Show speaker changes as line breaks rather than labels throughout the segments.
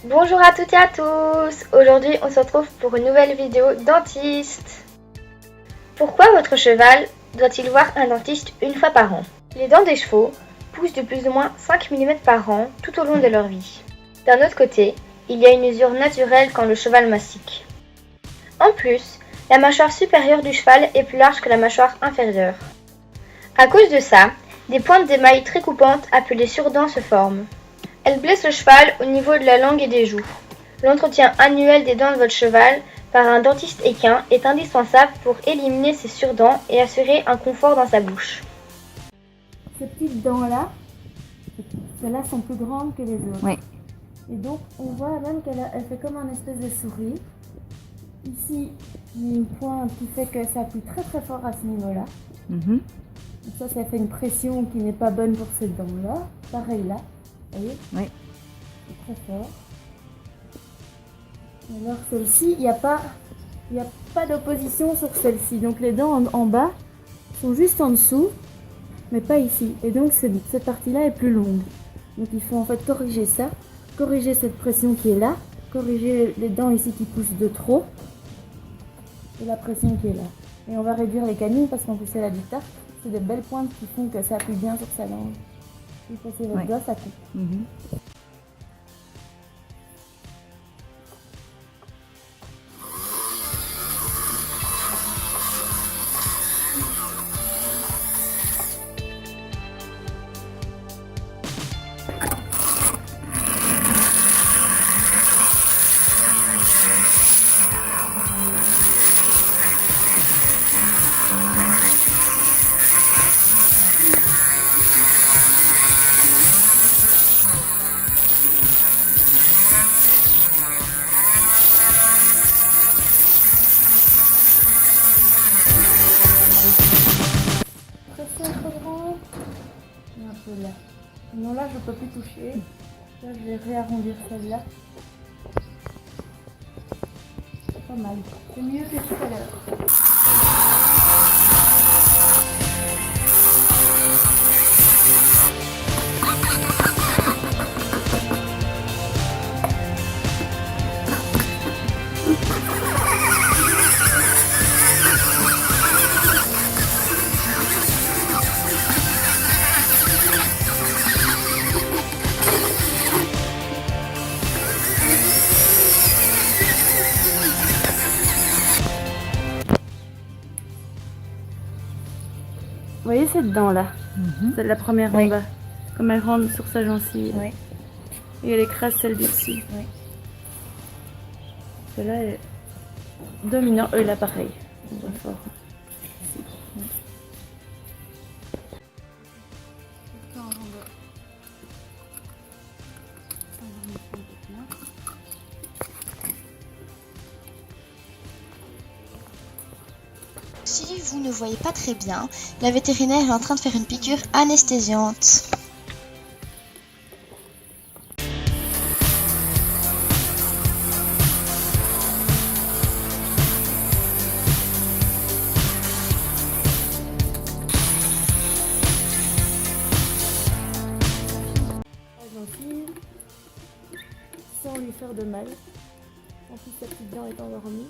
Bonjour à toutes et à tous. Aujourd'hui on se retrouve pour une nouvelle vidéo dentiste. Pourquoi votre cheval doit-il voir un dentiste une fois par an? Les dents des chevaux poussent de plus ou moins 5 mm par an tout au long de leur vie. D'un autre côté, il y a une usure naturelle quand le cheval mastique. En plus, la mâchoire supérieure du cheval est plus large que la mâchoire inférieure. À cause de ça, des pointes d'émail très coupantes appelées surdents se forment. Elles blessent le cheval au niveau de la langue et des joues. L'entretien annuel des dents de votre cheval par un dentiste équin est indispensable pour éliminer ces surdents et assurer un confort dans sa bouche.
Ces petites dents-là, celles-là sont plus grandes que les autres.
Oui.
Et donc, on voit même qu'elle fait comme un espèce de souris. Ici, il y a une pointe qui fait que ça appuie très très fort à ce niveau-là.
Mhm.
Donc ça fait une pression qui n'est pas bonne pour ces dents-là. Pareil là, vous voyez?
Oui.
C'est très fort. Alors celle-ci, il n'y a pas d'opposition sur celle-ci. Donc les dents en bas sont juste en dessous, mais pas ici. Et donc cette partie-là est plus longue. Donc il faut en fait corriger ça, corriger cette pression qui est là, corriger les dents ici qui poussent de trop, et la pression qui est là. Et on va réduire les canines parce qu'en plus c'est la du tarte. C'est des belles pointes qui font que ça appuie bien sur sa langue. Si vous passez votre doigt, ça coupe.
Mhm.
Pression trop grande. Et un peu là. Non, là je peux plus toucher. Là je vais réarrondir celle-là. C'est pas mal. C'est mieux que tout à l'heure. Vous voyez cette dent là, c'est la première en bas, comme elle rentre sur sa gencive.
Oui.
Et elle écrase celle d'ici.
Oui.
Celle-là est dominante, là pareil. On voit fort. Ici. Oui.
Si vous ne voyez pas très bien, la vétérinaire est en train de faire une piqûre anesthésiante.
La gencive, sans lui faire de mal. En plus, sa petite dent est endormie.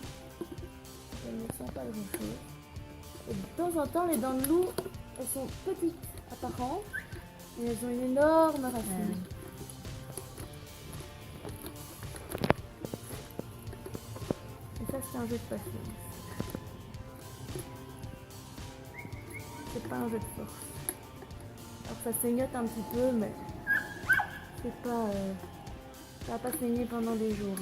Elle ne sent pas grand chose. Et de temps en temps, les dents de loup, elles sont petites apparentes, mais elles ont une énorme racine. Et ça, c'est un jeu de patience. C'est pas un jeu de force. Alors ça saignote un petit peu, mais c'est pas, ça va pas saigner pendant des jours.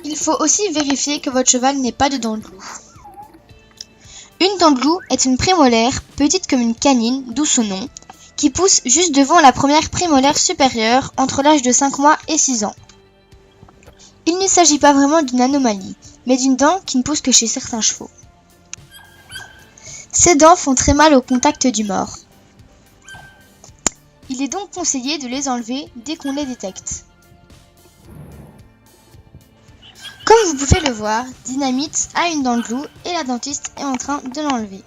Il faut aussi vérifier que votre cheval n'ait pas de dents de loup. Une dent de loup est une prémolaire, petite comme une canine, d'où son nom, qui pousse juste devant la première prémolaire supérieure entre l'âge de 5 mois et 6 ans. Il ne s'agit pas vraiment d'une anomalie, mais d'une dent qui ne pousse que chez certains chevaux. Ces dents font très mal au contact du mort. Il est donc conseillé de les enlever dès qu'on les détecte. Comme vous pouvez le voir, Dynamite a une dent de loup et la dentiste est en train de l'enlever.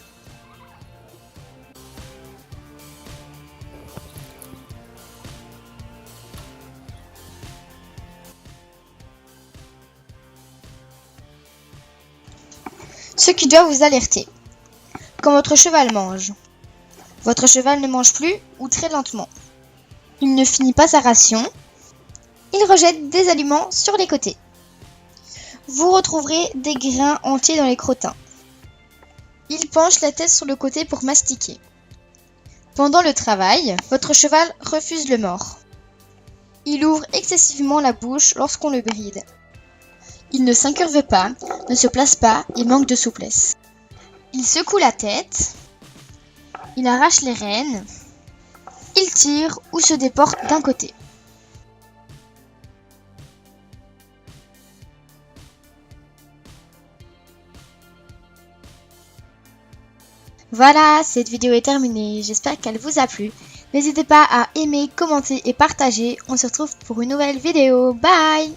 Ce qui doit vous alerter. Quand votre cheval mange. Votre cheval ne mange plus ou très lentement. Il ne finit pas sa ration. Il rejette des aliments sur les côtés. Vous retrouverez des grains entiers dans les crottins. Il penche la tête sur le côté pour mastiquer. Pendant le travail, votre cheval refuse le mort. Il ouvre excessivement la bouche lorsqu'on le bride. Il ne s'incurve pas, ne se place pas et manque de souplesse. Il secoue la tête. Il arrache les rênes. Il tire ou se déporte d'un côté. Voilà, cette vidéo est terminée, j'espère qu'elle vous a plu. N'hésitez pas à aimer, commenter et partager. On se retrouve pour une nouvelle vidéo. Bye!